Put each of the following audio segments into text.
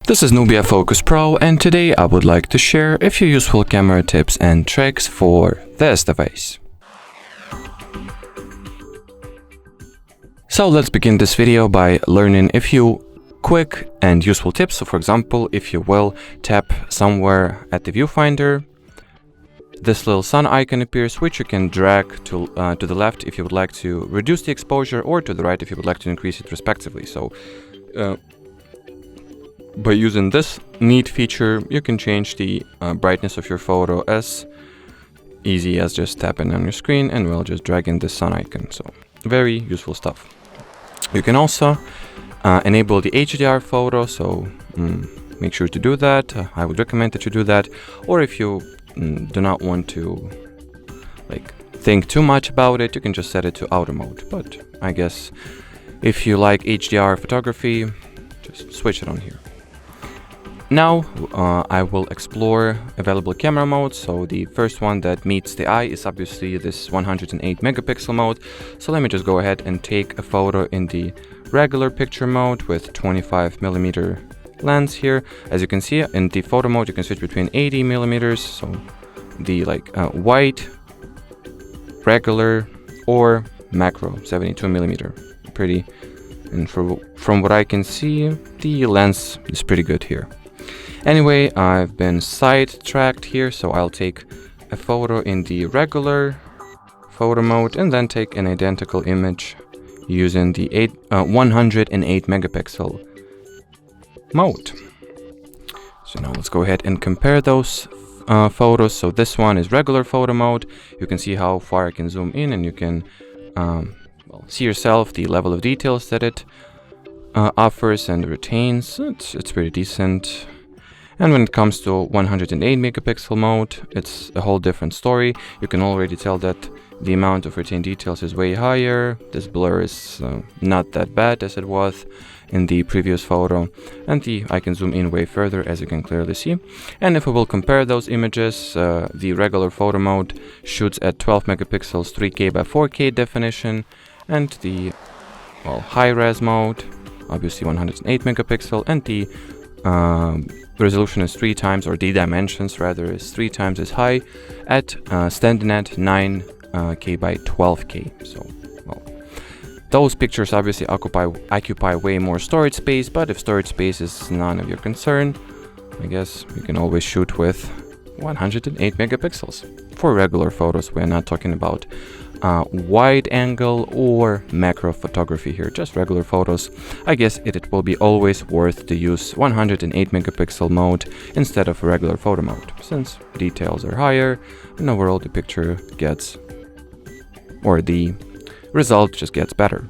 This is NUBIA Focus Pro, and today I would like to share a few useful camera tips and tricks for this device. So let's begin this video by learning a few quick and useful tips. So for example, if you will tap somewhere at the viewfinder, this little sun icon appears, which you can drag to the left if you would like to reduce the exposure, or to the right if you would like to increase it respectively. So by using this neat feature, you can change the brightness of your photo as easy as just tapping on your screen and just dragging the sun icon. So very useful stuff. You can also enable the HDR photo, so make sure to do that. I would recommend that you do that. Or if you do not want to think too much about it, you can just set it to auto mode. But I guess if you like HDR photography, just switch it on here. Now I will explore available camera modes. So the first one that meets the eye is obviously this 108 megapixel mode. So let me just go ahead and take a photo in the regular picture mode with 25 millimeter lens here. As you can see, in the photo mode you can switch between 80 millimeters, so the wide, regular, or macro 72 millimeter. Pretty, and from what I can see, the lens is pretty good here. Anyway, I've been sidetracked here, so I'll take a photo in the regular photo mode and then take an identical image using the 108 megapixel mode. So now let's go ahead and compare those photos. So this one is regular photo mode. You can see how far I can zoom in, and you can see yourself the level of details that it offers and retains. It's pretty decent. And when it comes to 108 megapixel mode, it's a whole different story. You can already tell that the amount of retained details is way higher. This blur is not that bad as it was in the previous photo. And I can zoom in way further, as you can clearly see. And if we will compare those images, the regular photo mode shoots at 12 megapixels 3K by 4K definition. And the high-res mode, obviously 108 megapixel, and the resolution is 3 times, or the dimensions rather, is 3 times as high at standing at 9K by 12K. So, those pictures obviously occupy way more storage space, but if storage space is none of your concern, I guess you can always shoot with 108 megapixels. For regular photos, we're not talking about wide angle or macro photography here, just regular photos. I guess it will be always worth to use 108 megapixel mode instead of regular photo mode, since details are higher and overall the picture gets, or the result just gets better.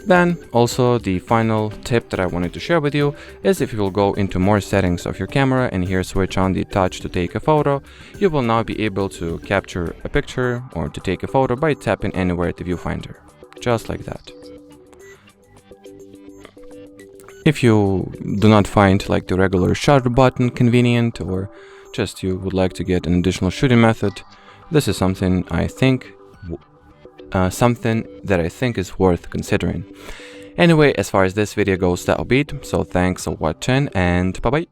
Then also the final tip that I wanted to share with you is, if you will go into more settings of your camera and here switch on the touch to take a photo, you will now be able to capture a picture or to take a photo by tapping anywhere at the viewfinder, just like that. If you do not find the regular shutter button convenient, or just you would like to get an additional shooting method, this is something I think is worth considering. Anyway, as far as this video goes, that'll be it. So thanks for watching, and bye bye.